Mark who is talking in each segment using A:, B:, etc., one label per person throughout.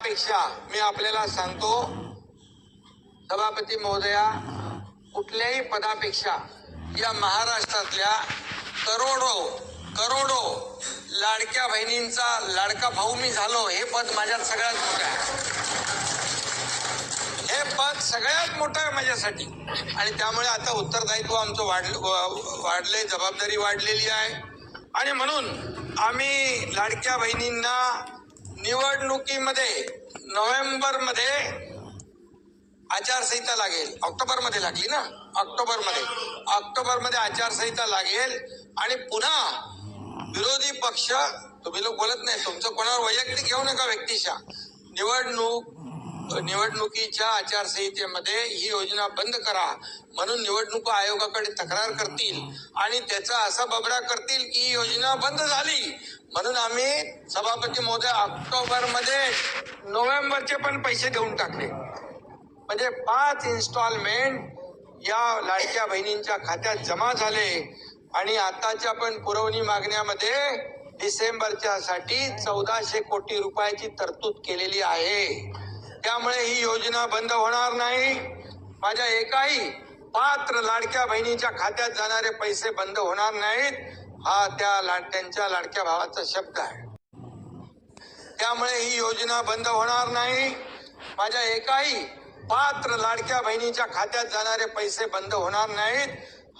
A: पदापेक्षा मी आपल्याला सांगतो सभापती महोदया, कुठल्याही पदापेक्षा या महाराष्ट्रातल्या करोडो लाडक्या बहिणींचा लाडका भाऊ मी झालो, हे पद माझ्यात सगळ्यात मोठं आहे. हे पद सगळ्यात मोठं आहे माझ्यासाठी. आणि त्यामुळे आता उत्तरदायित्व आमचं वाढलंय, जबाबदारी वाढलेली आहे. आणि म्हणून आम्ही लाडक्या बहिणींना निवडणुकीमध्ये नोव्हेंबरमध्ये आचारसंहिता लागेल, ऑक्टोबरमध्ये लागली ना, ऑक्टोबरमध्ये आचारसंहिता लागेल. आणि पुन्हा विरोधी पक्ष, तुम्ही लोक बोलत नाही, तुमचं कोणावर वैयक्तिक घेऊ नका व्यक्तिशा, निवडणुकीच्या आचारसंहितेमध्ये ही योजना बंद करा म्हणून निवडणूक आयोगाकडे तक्रार करतील आणि त्याचा असा बबडा करतील की ही योजना बंद झाली. म्हणून आम्ही सभापती महोदय ऑक्टोबरमध्ये नोव्हेंबरचे पण पैसे देऊन टाकले. म्हणजे 5 इन्स्टॉलमेंट या लाडक्या बहिणींच्या खात्यात जमा झाले. आणि आताच्या पण पुरवणी मागण्यामध्ये डिसेंबरच्या साठी 1400 कोटी रुपयाची तरतूद केलेली आहे. त्यामुळे ही योजना बंद होणार नाही. माझ्या एकाही पात्र लाडक्या बहिणीच्या खात्यात जाणारे पैसे बंद होणार नाहीत, हा त्यांच्या लाडक्या भावाचा शब्द आहे. त्यामुळे ही योजना बंद होणार नाही. माझ्या एकाही पात्र लाडक्या बहिणीच्या खात्यात जाणारे पैसे बंद होणार नाहीत,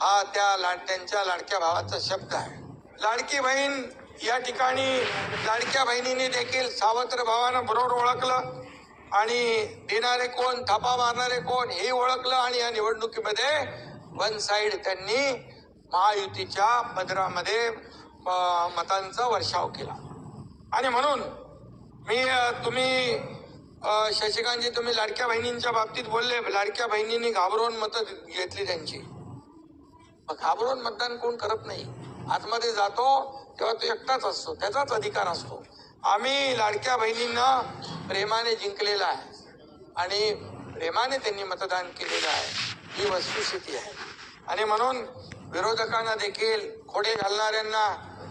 A: हा त्यांच्या लाडक्या भावाचा शब्द आहे. लाडकी बहीण या ठिकाणी लाडक्या बहिणीने देखील सावत्र भावानं बरोबर ओळखलं आणि देणारे कोण, थापा मारणारे कोण हे ओळखलं. आणि या निवडणुकीमध्ये वन साइड त्यांनी महायुतीच्या पदरामध्ये मतांचा वर्षाव केला. आणि म्हणून तुम्ही शशिकांतजी, तुम्ही लाडक्या बहिणींच्या बाबतीत बोलले, लाडक्या बहिणींनी घाबरून मतं घेतली त्यांची. घाबरून मतदान कोण करत नाही. आतमध्ये जातो तेव्हा तो एकटाच असतो, त्याचाच अधिकार असतो. आम्ही लाडक्या बहिणींना प्रेमाने जिंकलेला आहे आणि प्रेमाने त्यांनी मतदान केलेलं आहे, ही वस्तुस्थिती आहे. आणि म्हणून विरोधकांना देखील खोडे घालणाऱ्यांना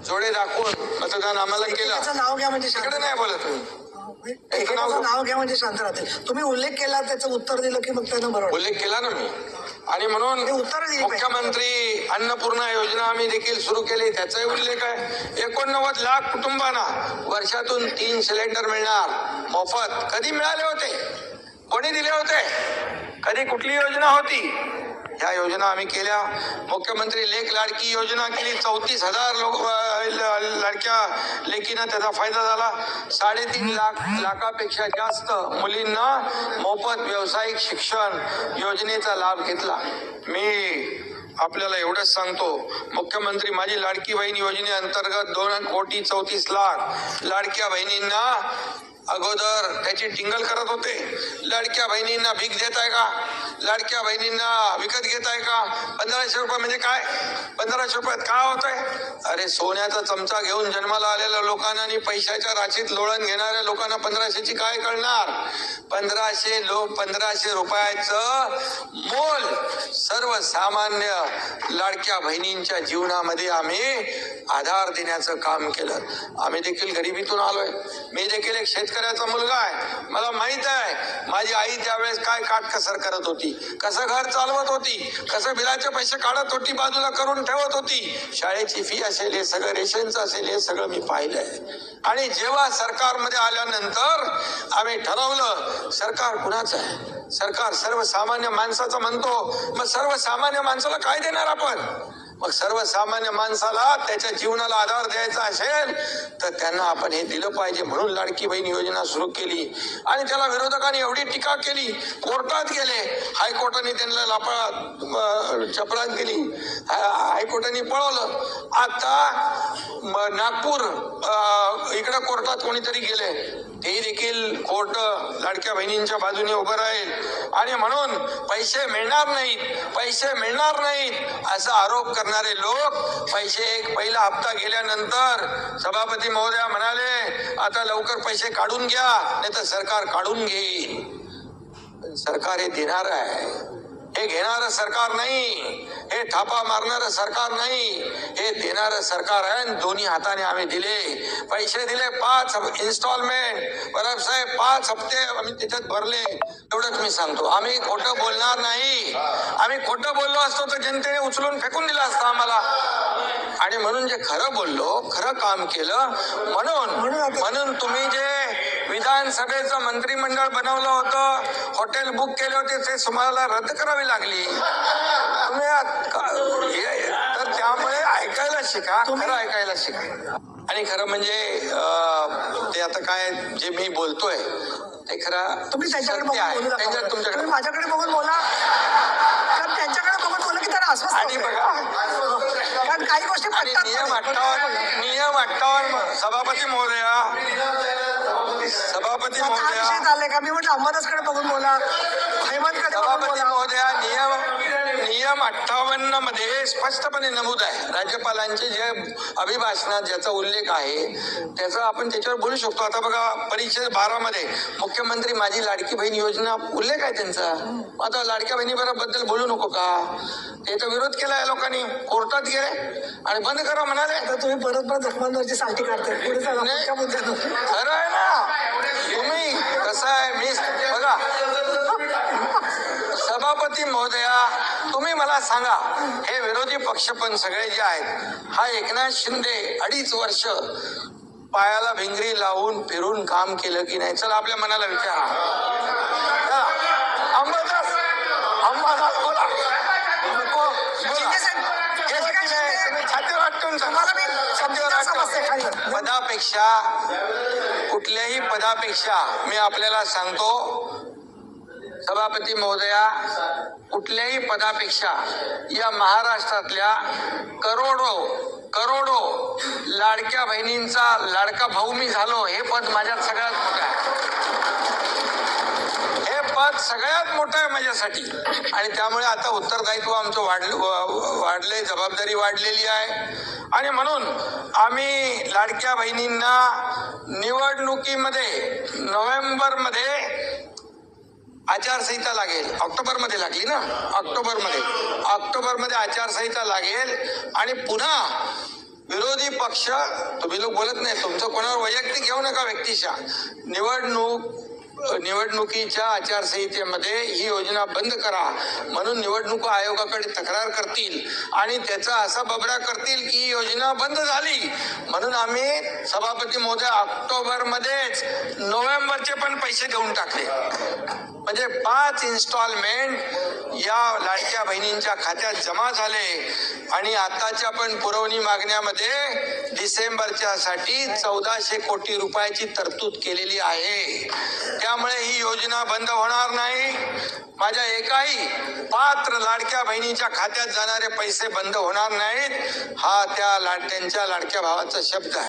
A: जोडे दाखवून मतदान आम्हाला केलं.
B: नाव घ्या म्हणजे
A: तिकडे नाही बोलत
B: नाव घ्या म्हणजे शांत राहतील. तुम्ही उल्लेख केला, त्याचं उत्तर दिलं की मग त्यांना बरोबर
A: उल्लेख केला ना मी. आणि म्हणून मुख्यमंत्री अन्नपूर्णा योजना आम्ही देखील सुरू केली, त्याचाही उल्लेख आहे. 89 लाख कुटुंबांना वर्षातून 3 सिलेंडर मिळणार मोफत. कधी मिळाले होते? कोणी दिले होते? कधी कुठली योजना होती? ह्या योजना आम्ही केल्या. मुख्यमंत्री लेख लाडकी योजना केली, 34,000 लाडक्या लेकींना त्याचा फायदा झाला. 3.5 लाखापेक्षा जास्त मुलींना मोफत व्यावसायिक शिक्षण योजनेचा लाभ घेतला. मी आपल्याला एवढंच सांगतो, मुख्यमंत्री माझी लाडकी बहीण योजनेअंतर्गत 2,34,00,000 लाडक्या बहिणींना अगोदर त्याची टिंगल करत होते. लाडक्या बहिणींना भीक देत आहे का? लाडक्या बहिणींना विकत घेत आहे का? 1500 रुपये म्हणजे काय? 1500 रुपयात काय होत आहे? अरे सोन्याचा चमचा घेऊन जन्माला आलेल्या लोकांना आणि पैशाच्या राशीत लोळण घेणाऱ्या लोकांना 1500ची काय कळणार? 1500 रुपयाचं मोल सर्वसामान्य लाडक्या बहिणींच्या जीवनामध्ये आम्ही आधार देण्याचं काम केलं. आम्ही देखील गरिबीतून आलोय. मी देखील एक शेतकऱ्याचा मुलगा आहे. मला माहित आहे माझी आई त्यावेळेस काय काटकसर करत होती, कसं घर चालवत होती, कसं बिलाचे पैसे काढत होती, बाजूला करून ठेवत होती. शाळेची फी असेल, हे सगळं रेशनचं असेल, हे सगळं मी पाहिलंय. आणि जेव्हा सरकारमध्ये आल्यानंतर आम्ही ठरवलं सरकार कुणाचं आहे? सरकार सर्वसामान्य माणसाचं म्हणतो. मग सर्वसामान्य माणसाला काय देणार आपण? मग सर्वसामान्य माणसाला त्याच्या जीवनाला आधार द्यायचा असेल तर त्यांना आपण हे दिलं पाहिजे. म्हणून लाडकी बहीण योजना सुरू केली. आणि त्याला विरोधकांनी एवढी टीका केली, कोर्टात गेले, हायकोर्टाने त्यांना चपलात दिली, हायकोर्टाने पळवलं. आता नागपूर इकडे कोर्टात कोणीतरी गेले, ते देखील कोर्ट लाडक्या बहिणींच्या बाजूने उभं राहील. आणि म्हणून पैसे मिळणार नाहीत असा आरोप करणारे लोक, पहिला हप्ता गेल्यानंतर सभापती महोदया म्हणाले आता लवकर पैसे काढून घ्या, नाही तर सरकार काढून घेईल. सरकार हे देणार आहे. हे घेणारं सरकार नाही, हे थापा मारणारं सरकार नाही, हे देणारं सरकार आहे. आणि दोन्ही हाताने आम्ही दिले, पैसे दिले 5 इन्स्टॉलमेंट. परब साहेब 5 हप्ते आम्ही त्याच्यात भरले. एवढंच मी सांगतो. आम्ही खोटं बोलणार नाही. आम्ही खोटं बोललो असतो तर जनतेने उचलून फेकून दिलं असतं आम्हाला. आणि म्हणून जे खरं बोललो, खरं काम केलं, म्हणून तुम्ही जे विधानसभेचं मंत्रिमंडळ बनवलं होतं, हॉटेल बुक केले होते, ते तुम्हाला रद्द करावी लागली. तर त्यामुळे ऐकायला शिका, खरं ऐकायला शिका. आणि खरं म्हणजे ते आता काय जे मी बोलतोय ते खरं
B: तुम्ही त्यांच्याकडे
A: सत्य आहे.
B: बघून बोलू नका.
A: तुमच्याकडे
B: तुम्ही माझ्याकडे बघून बोला, कारण त्यांच्याकडे बघून बोला की त्यांना अस्वस्थ
A: आणि
B: होतंय.
A: बघा,
B: कारण काही गोष्टी
A: आणि
B: पटतात
A: नियम
B: पण.
A: 58 सभापती महोदया
B: आता हा विषय झालाय का? मी म्हटलं अंबादासकडे बघून बोला, हेमंतकडे बघून
A: सभापती
B: बोला.
A: महोदया, नियम 58 मध्ये स्पष्टपणे नमूद आहे. राज्यपालांचे जे अभिभाषणात ज्याचा उल्लेख आहे त्याचा आपण त्याच्यावर बोलू शकतो. आता बघा, परिच्छेद 12 मध्ये मुख्यमंत्री माझी लाडकी बहीण योजना उल्लेख आहे त्यांचा. आता लाडक्या बहिणीबद्दल बोलू नको का? त्याचा विरोध केला या लोकांनी, कोर्टात गेले आणि बंद करा म्हणाले.
B: आता तुम्ही परत जखमांवरची सालटी काढताय. पुढे चला, पुढच्या मुद्द्यावर.
A: खरं आहे ना. तुम्ही कसं आहे, मी बघा सभापती महोदया, तुम्ही मला सांगा, हे विरोधी पक्ष पण सगळे जे आहेत, हा एकनाथ शिंदे 2.5 वर्ष पायाला भिंगरी लावून फिरून काम केलं की नाही? चला आपल्या मनाला विचारा. अंबादास बोला. नको तुम्ही छातीवर वाटून
B: तुम्हाला मी शब्दाचा समस्या खाली.
A: पदापेक्षा, कुठल्याही पदापेक्षा मी आपल्याला सांगतो सभापती महोदया, कुठल्याही पदापेक्षा या महाराष्ट्रातल्या करोडो लाडक्या बहिणींचा लाडका भाऊ मी झालो, हे पद माझ्यात सगळ्यात मोठं आहे. हे पद सगळ्यात मोठं आहे माझ्यासाठी. आणि त्यामुळे आता उत्तरदायित्व आमचं वाढलंय, जबाबदारी वाढलेली आहे. आणि म्हणून आम्ही लाडक्या बहिणींना निवडणुकीमध्ये नोव्हेंबरमध्ये आचारसंहिता लागेल. ऑक्टोबरमध्ये लागली ना, ऑक्टोबरमध्ये आचारसंहिता लागेल. आणि पुन्हा विरोधी पक्ष, तुम्ही लोक बोलत नाही, तुमचं कोणावर वैयक्तिक घेऊ नका व्यक्तिशा, निवडणुकीच्या आचारसंहितेमध्ये ही योजना बंद करा म्हणून निवडणूक आयोगाकडे तक्रार करतील आणि त्याचा असा बबडा करतील की ही योजना बंद झाली. म्हणून आम्ही सभापती महोदय ऑक्टोबरमध्येच नोव्हेंबरचे पण पैसे देऊन टाकले. म्हणजे 5 इन्स्टॉलमेंट या लाडक्या बहिणींच्या खात्यात जमा झाले. आणि आताच्या पण पुरवणी मागण्यामध्ये डिसेंबरच्या साठी 1400 कोटी रुपयाची तरतूद केलेली आहे. त्यामुळे ही योजना बंद होणार नाही. माझ्या एकाही पात्र लाडक्या बहिणीच्या खात्यात जाणारे पैसे बंद होणार नाहीत. हा त्यांच्या लाडक्या भावाचा शब्द आहे.